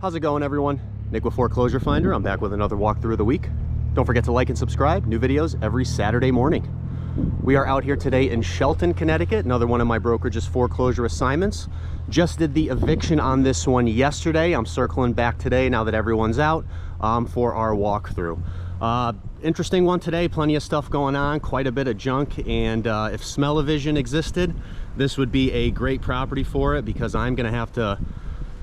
How's it going, everyone? Nick with Foreclosure Finder. I'm back with another walkthrough of the week. Don't forget to like and subscribe. New videos every Saturday morning. We are out here today in Shelton, Connecticut. Another one of my brokerage's foreclosure assignments. Just did the eviction on this one yesterday. I'm circling back today now that everyone's out for our walkthrough. Interesting one today. Plenty of stuff going on. Quite a bit of junk. And if smell-o-vision existed, this would be a great property for it, because I'm going to have to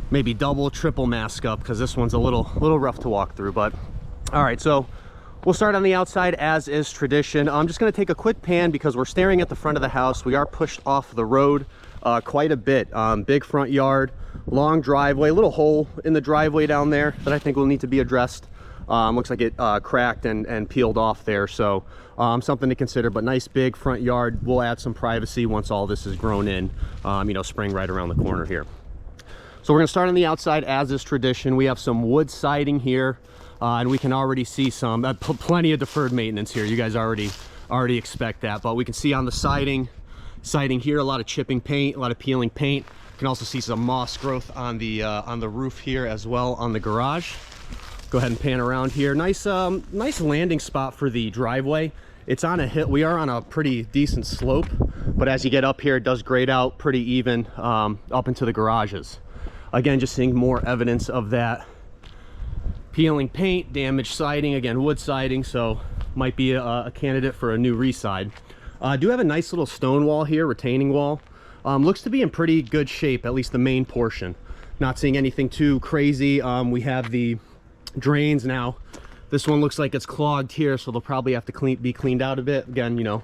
maybe double, triple mask up, because this one's a little rough to walk through. But all right, so we'll start on the outside as is tradition. I'm just going to take a quick pan because we're staring at the front of the house. We are pushed off the road quite a bit. Big front yard, long driveway, a little hole in the driveway down there that I think will need to be addressed. Looks like it cracked and peeled off there, so something to consider. But nice big front yard. We'll add some privacy once all this is grown in. You know, spring right around the corner here. So we're going to start on the outside as is tradition. We have some wood siding here, and we can already see some plenty of deferred maintenance here. You guys already expect that, but we can see on the siding here a lot of chipping paint, a lot of peeling paint. You can also see some moss growth on the roof here as well on the garage. Go ahead and pan around here. Nice landing spot for the driveway. It's on a hill. We are on a pretty decent slope, but as you get up here, it does grade out pretty even up into the garages. Again, just seeing more evidence of that peeling paint, damaged siding, again, wood siding, so might be a candidate for a new reside. I do have a nice little stone wall here, retaining wall. Looks to be in pretty good shape, at least the main portion. Not seeing anything too crazy. We have the drains now. This one looks like it's clogged here, so they'll probably have to be cleaned out a bit. Again, you know,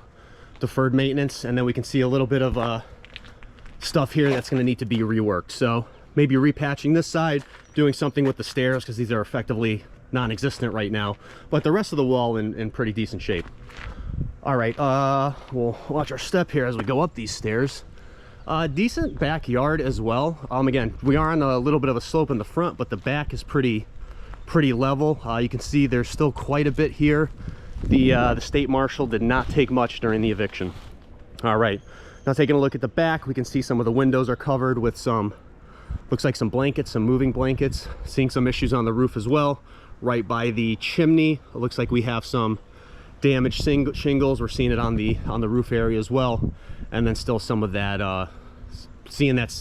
deferred maintenance. And then we can see a little bit of stuff here that's going to need to be reworked. So maybe repatching this side, doing something with the stairs, because these are effectively non-existent right now, but the rest of the wall in pretty decent shape. All right, we'll watch our step here as we go up these stairs. Decent backyard as well. Again, we are on a little bit of a slope in the front, but the back is pretty level. You can see there's still quite a bit here. The state marshal did not take much during the eviction. All right, now taking a look at the back, we can see some of the windows are covered with some, looks like some blankets, some moving blankets. Seeing some issues on the roof as well. Right by the chimney, it looks like we have some damaged shingles. We're seeing it on the roof area as well. And then still some of that, seeing that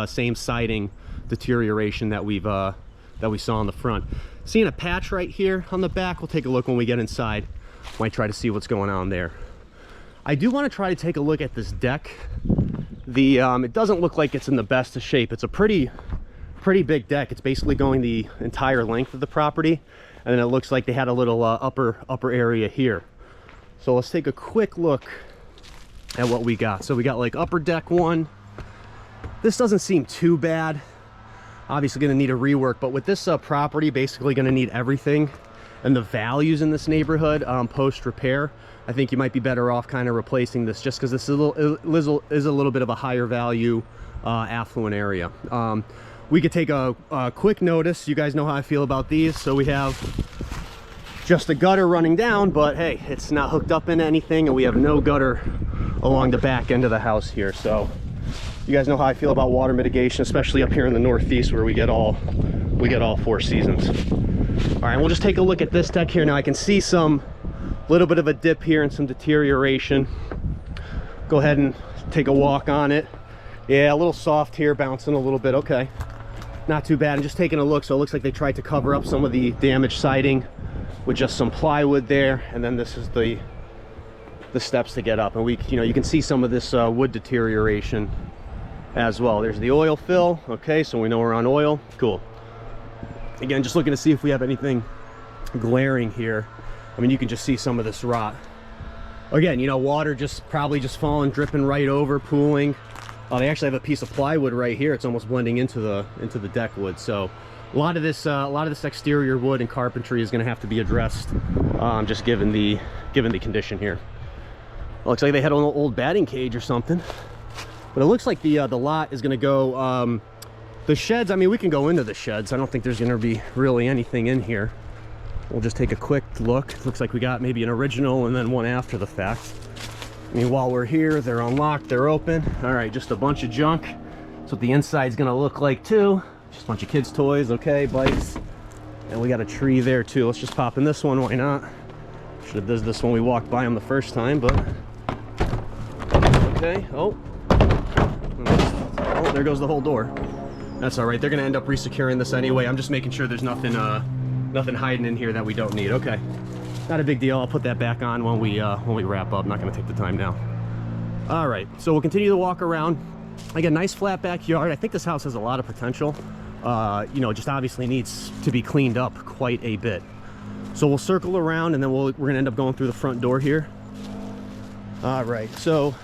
same siding deterioration that we saw on the front. Seeing a patch right here on the back. We'll take a look when we get inside. Might try to see what's going on there. I do want to try to take a look at this deck. It doesn't look like it's in the best of shape. It's a pretty big deck. It's basically going the entire length of the property, and then it looks like they had a little upper area here. So let's take a quick look at what we got. So we got like upper deck one. This doesn't seem too bad. Obviously going to need a rework, but with this property basically going to need everything, and the values in this neighborhood post repair, I think you might be better off kind of replacing this, just because this is a little bit of a higher value affluent area. We could take a quick notice. You guys know how I feel about these. So we have just a gutter running down, but hey, it's not hooked up into anything, and we have no gutter along the back end of the house here. So you guys know how I feel about water mitigation, especially up here in the Northeast, where we get all 4 seasons. All right, we'll just take a look at this deck here. Now I can see some little bit of a dip here and some deterioration. Go ahead and take a walk on it. Yeah, a little soft here, bouncing a little bit. Okay, not too bad. I'm just taking a look. So it looks like they tried to cover up some of the damaged siding with just some plywood there, and then this is the steps to get up. And you can see some of this wood deterioration as well. There's the oil fill. Okay, so we know we're on oil. Cool. Again, just looking to see if we have anything glaring here. I mean, you can just see some of this rot. Again, you know, water probably just falling, dripping right over, pooling. They actually have a piece of plywood right here. It's almost blending into the deck wood. So a lot of this exterior wood and carpentry is going to have to be addressed, just given the condition here. It looks like they had an old batting cage or something. But it looks like the lot is going to go. The sheds, I mean, we can go into the sheds. I don't think there's going to be really anything in here. We'll just take a quick look. Looks like we got maybe an original and then one after the fact. I mean, while we're here, they're unlocked, they're open. All right, just a bunch of junk. That's what the inside's gonna look like too. Just a bunch of kids' toys, okay, bikes. And we got a tree there too. Let's just pop in this one, why not? Should have done this when we walked by them the first time, but okay. Oh, there goes the whole door. That's all right. They're gonna end up resecuring this anyway. I'm just making sure there's nothing nothing hiding in here that we don't need. Okay, not a big deal. I'll put that back on when we wrap up. I'm not gonna take the time now. All right, so we'll continue to walk around. Again, nice flat backyard. I think this house has a lot of potential. You know, just obviously needs to be cleaned up quite a bit. So we'll circle around and then we're gonna end up going through the front door here. All right, so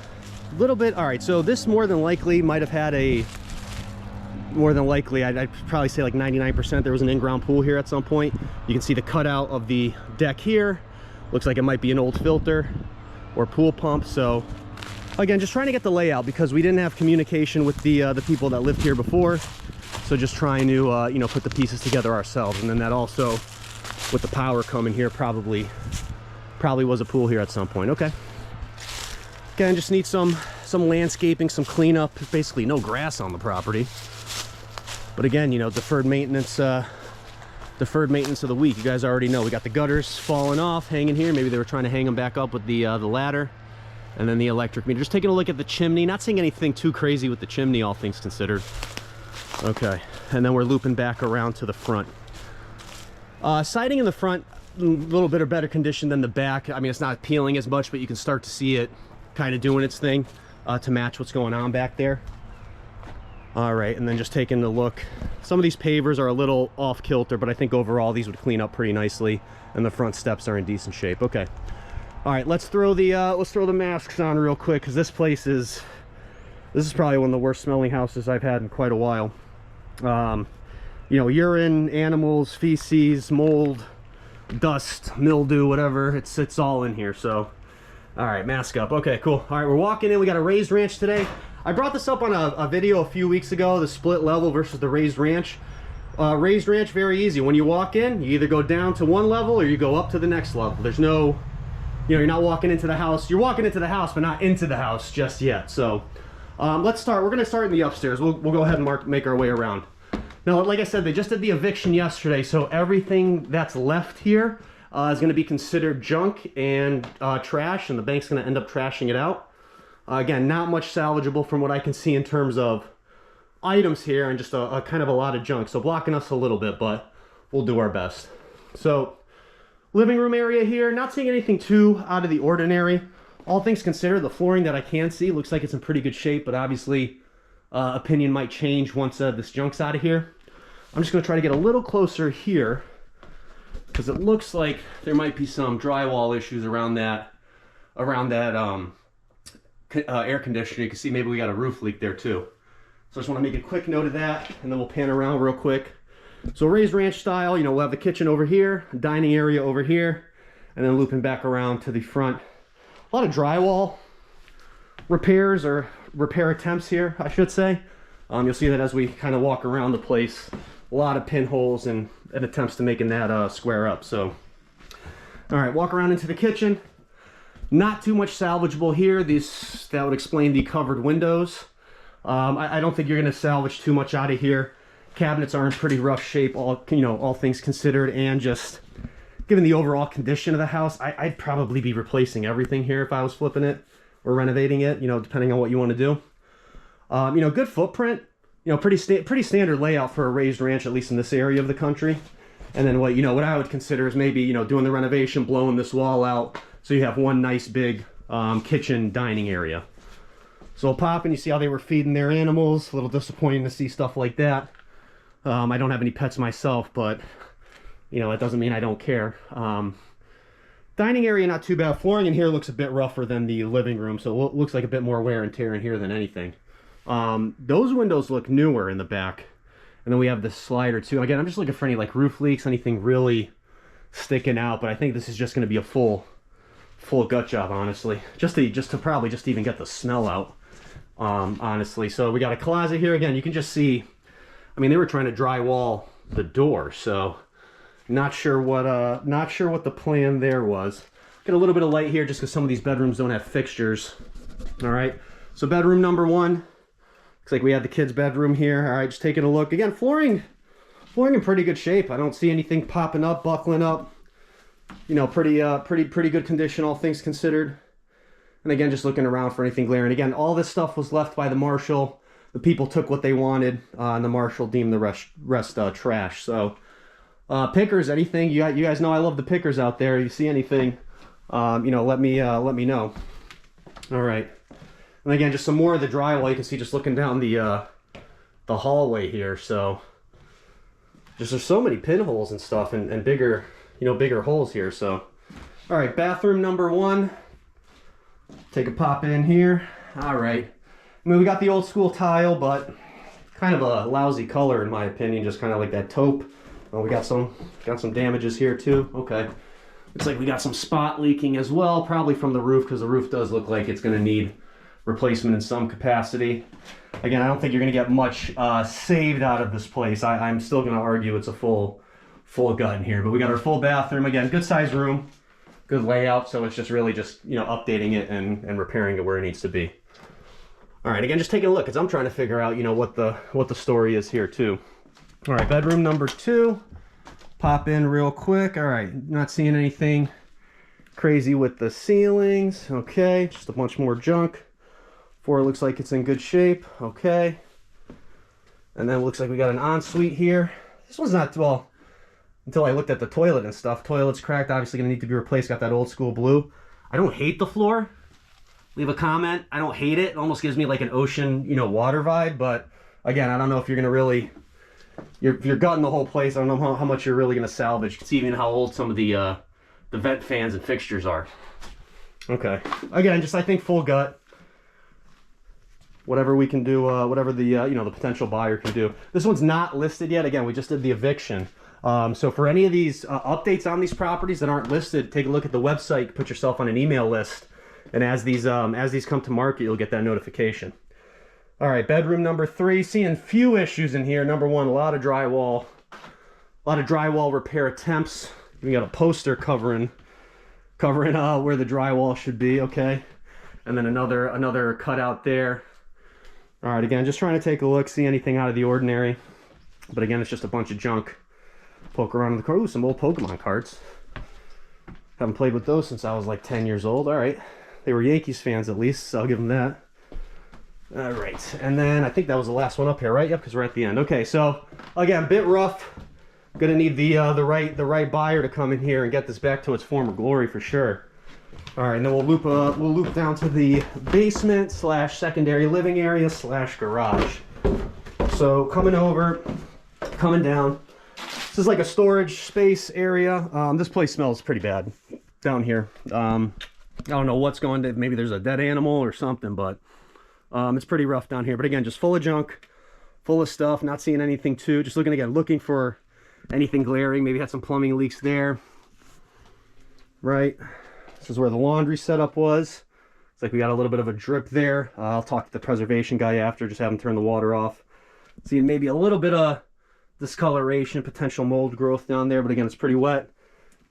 a little bit. All right, so this more than likely might have had I'd probably say like 99% there was an in-ground pool here at some point. You can see the cutout of the deck here. Looks like it might be an old filter or pool pump. So again, just trying to get the layout because we didn't have communication with the people that lived here before. So just trying to you know, put the pieces together ourselves. And then that also, with the power coming here, probably was a pool here at some point. Okay. Again, just need some landscaping, some cleanup. Basically no grass on the property. But again, you know, deferred maintenance of the week. You guys already know we got the gutters falling off, hanging here. Maybe they were trying to hang them back up with the ladder. And then the electric meter. Just taking a look at the chimney. Not seeing anything too crazy with the chimney, all things considered. Okay, and then we're looping back around to the front. Siding in the front, a little bit of better condition than the back. I mean, it's not peeling as much, but you can start to see it kind of doing its thing to match what's going on back there. All right, and then just taking a look. Some of these pavers are a little off kilter, but I think overall these would clean up pretty nicely, and the front steps are in decent shape. Okay. All right, let's throw the masks on real quick because this is probably one of the worst smelling houses I've had in quite a while. You know, urine, animals, feces, mold, dust, mildew, whatever. It's all in here. So, all right, mask up. Okay, cool. All right, we're walking in. We got a raised ranch today. I brought this up on a video a few weeks ago, the split level versus the raised ranch. Raised ranch, very easy. When you walk in, you either go down to one level or you go up to the next level. There's no, you know, you're not walking into the house. You're walking into the house, but not into the house just yet. So let's start. We're going to start in the upstairs. We'll go ahead and make our way around. Now, like I said, they just did the eviction yesterday, so everything that's left here is going to be considered junk and trash, and the bank's going to end up trashing it out. Again, not much salvageable from what I can see in terms of items here, and just a kind of a lot of junk, so blocking us a little bit, but we'll do our best. So, living room area here, not seeing anything too out of the ordinary. All things considered, the flooring that I can see looks like it's in pretty good shape, but obviously opinion might change once this junk's out of here. I'm just going to try to get a little closer here because it looks like there might be some drywall issues around that air conditioner. You can see maybe we got a roof leak there too. So I just want to make a quick note of that, and then we'll pan around real quick. So raised ranch style, you know, we'll have the kitchen over here, dining area over here, and then looping back around to the front. A lot of drywall repairs or repair attempts here, I should say. You'll see that as we kind of walk around the place. A lot of pinholes and attempts to making that square up. So, all right, walk around into the kitchen. Not too much salvageable here. That would explain the covered windows. I don't think you're going to salvage too much out of here. Cabinets are in pretty rough shape, all things considered, and just given the overall condition of the house, I'd probably be replacing everything here if I was flipping it or renovating it, you know, depending on what you want to do. You know, good footprint, you know, pretty standard layout for a raised ranch, at least in this area of the country. And then what I would consider is maybe, you know, doing the renovation, blowing this wall out so you have one nice big kitchen dining area. So we'll pop and you see how they were feeding their animals. A little disappointing to see stuff like that. I don't have any pets myself, but you know, that doesn't mean I don't care. Dining area, not too bad. Flooring in here looks a bit rougher than the living room, so it looks like a bit more wear and tear in here than anything. Those windows look newer in the back. And then we have this slider too. Again, I'm just looking for any like roof leaks, anything really sticking out, but I think this is just going to be a full gut job, honestly. Just to probably just even get the smell out, honestly. So we got a closet here. Again, you can just see, I mean, they were trying to drywall the door, so not sure what the plan there was. Get a little bit of light here just because some of these bedrooms don't have fixtures. All right, so bedroom number one, Looks like we have the kids' bedroom here. All right, just taking a look. Again, flooring in pretty good shape. I don't see anything popping up, buckling up. You know, pretty good condition, all things considered. And again, just looking around for anything glaring. Again, all this stuff was left by the marshal. The people took what they wanted, and the marshal deemed the rest trash. So, pickers, anything you guys know I love the pickers out there. You see anything, you know, let me know. All right. And again, just some more of the drywall. You can see just looking down the hallway here. So, just there's so many pinholes and stuff, and bigger, you know, bigger holes here. So, all right, bathroom number 1. Take a pop in here. All right. I mean, we got the old school tile, but kind of a lousy color in my opinion. Just kind of like that taupe. Oh, we got some damages here too. Okay. Looks like we got some spot leaking as well, probably from the roof, because the roof does look like it's going to need replacement in some capacity. Again, I don't think you're going to get much saved out of this place. I'm still going to argue it's a full gut in here, but we got our full bathroom. Again, good size room, good layout. So it's just really just, you know, updating it and repairing it where it needs to be. All right, again, just taking a look, because I'm trying to figure out, you know, what the story is here too. All right, bedroom number 2. Pop in real quick. All right, not seeing anything crazy with the ceilings. Okay, just a bunch more junk. 4 looks like it's in good shape. Okay. And then it looks like we got an ensuite here. This one's not, well, until I looked at the toilet and stuff. Toilet's cracked, obviously gonna need to be replaced. Got that old school blue. I don't hate the floor. Leave a comment. I don't hate it. It almost gives me like an ocean, you know, water vibe. But again, I don't know if you're gonna really, if you're gutting the whole place, I don't know how much you're really gonna salvage. You can see even how old some of the vent fans and fixtures are. Okay. Again, just I think full gut. Whatever we can do, whatever the you know, the potential buyer can do. This one's not listed yet. Again, we just did the eviction. So for any of these updates on these properties that aren't listed, take a look at the website, put yourself on an email list, and as these come to market, you'll get that notification. All right, bedroom number 3. Seeing few issues in here. Number 1, a lot of drywall repair attempts. We got a poster covering where the drywall should be. Okay, and then another cutout there. All right, again, just trying to take a look, see anything out of the ordinary. But again, it's just a bunch of junk. Poke around in the car. Ooh, some old Pokemon cards. Haven't played with those since I was like 10 years old. All right. They were Yankees fans at least, so I'll give them that. All right. And then I think that was the last one up here, right? Yep, because we're at the end. Okay, so again, bit rough. Gonna need the right buyer to come in here and get this back to its former glory for sure. All right, and then we'll loop down to the basement / secondary living area / garage. So coming down. This is like a storage space area. This place smells pretty bad down here. I don't know what's going to, maybe there's a dead animal or something, but it's pretty rough down here. But again, just full of junk, full of stuff, not seeing anything too. Just looking for anything glaring. Maybe had some plumbing leaks there. Right. This is where the laundry setup was. It's like we got a little bit of a drip there. I'll talk to the preservation guy after, just have him turn the water off. Seeing maybe a little bit of discoloration, potential mold growth down there, but again, it's pretty wet.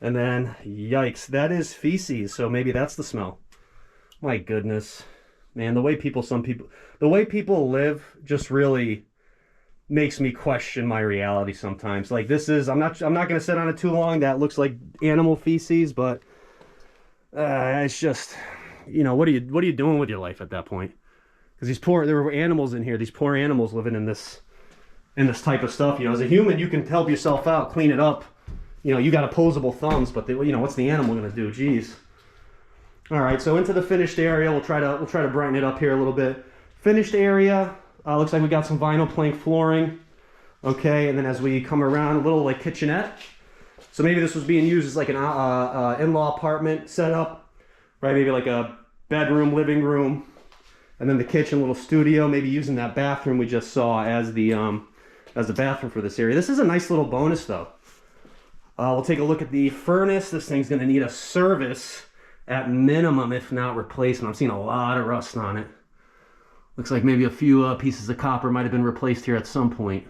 And then, yikes, that is feces, so maybe that's the smell. My goodness. Man, the way people live just really makes me question my reality sometimes. Like this is, I'm not gonna sit on it too long. That looks like animal feces, but it's just, you know, what are you doing with your life at that point? Because there were animals in here, these poor animals living in this type of stuff. You know, as a human, you can help yourself out, clean it up. You know, you got opposable thumbs, but you know, what's the animal gonna do? Jeez. All right, so into the finished area, we'll try to brighten it up here a little bit. Finished area, looks like we got some vinyl plank flooring. Okay, and then as we come around, a little like kitchenette. So maybe this was being used as like an in-law apartment setup, right? Maybe like a bedroom, living room, and then the kitchen, little studio. Maybe using that bathroom we just saw as the bathroom for this area. This is a nice little bonus though. We'll take a look at the furnace. This thing's gonna need a service at minimum, if not replacement. I'm seeing a lot of rust on it. Looks like maybe a few pieces of copper might have been replaced here at some point.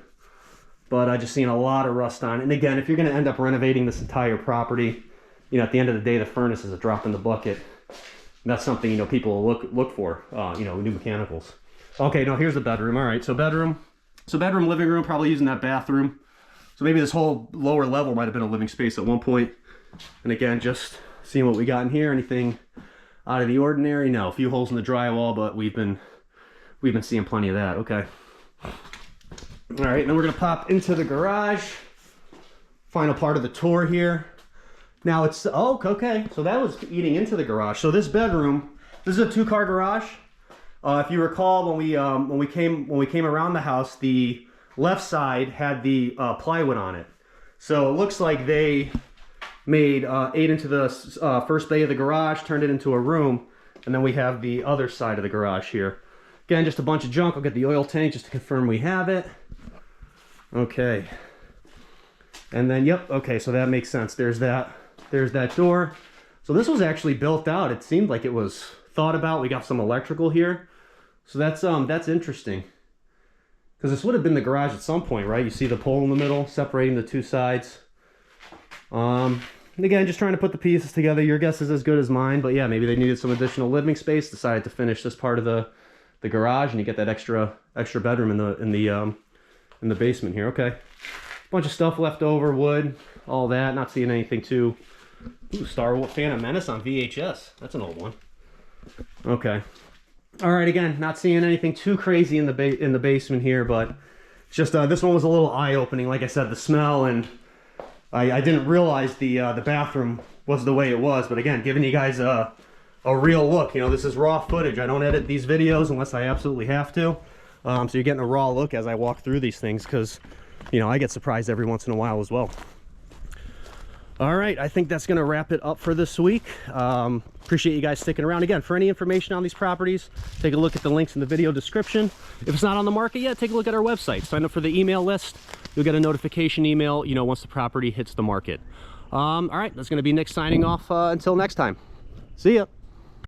But I just seen a lot of rust on it. And again, if you're gonna end up renovating this entire property, you know, at the end of the day, the furnace is a drop in the bucket. And that's something, you know, people will look for, you know, new mechanicals. Okay, no, here's the bedroom. All right, so bedroom, living room, probably using that bathroom. So maybe this whole lower level might have been a living space at one point. And again, just seeing what we got in here. Anything out of the ordinary? No, a few holes in the drywall, but we've been seeing plenty of that. Okay. All right, then we're gonna pop into the garage. Final part of the tour here. Now it's, oh, okay, so that was eating into the garage. So this bedroom, this is a 2-car garage. If you recall, when we came around the house, the left side had the plywood on it. So it looks like they made ate into the first bay of the garage, turned it into a room, and then we have the other side of the garage here. Again, just a bunch of junk. I'll get the oil tank just to confirm we have it. Okay. And then, yep, okay, so that makes sense. There's that door. So this was actually built out. It seemed like it was thought about. We got some electrical here. So that's interesting. Because this would have been the garage at some point, right? You see the pole in the middle separating the two sides. And again, just trying to put the pieces together. Your guess is as good as mine, but yeah, maybe they needed some additional living space, decided to finish this part of the garage, and you get that extra bedroom in the basement here. Okay. Bunch of stuff left over, wood, all that. Not seeing anything too. Ooh, Star Wars Phantom Menace on VHS. That's an old one. Okay. All right. Again, not seeing anything too crazy in the basement here, but just this one was a little eye-opening. Like I said, the smell, and I didn't realize the bathroom was the way it was. But again, giving you guys a real look. You know, this is raw footage. I don't edit these videos unless I absolutely have to. So you're getting a raw look as I walk through these things, because you know, I get surprised every once in a while as well. All right, I think that's gonna wrap it up for this week. Appreciate you guys sticking around. Again, for any information on these properties, take a look at the links in the video description. If it's not on the market yet, take a look at our website. Sign up for the email list. You'll get a notification email, you know, once the property hits the market. All right, that's gonna be Nick signing off until next time. See ya.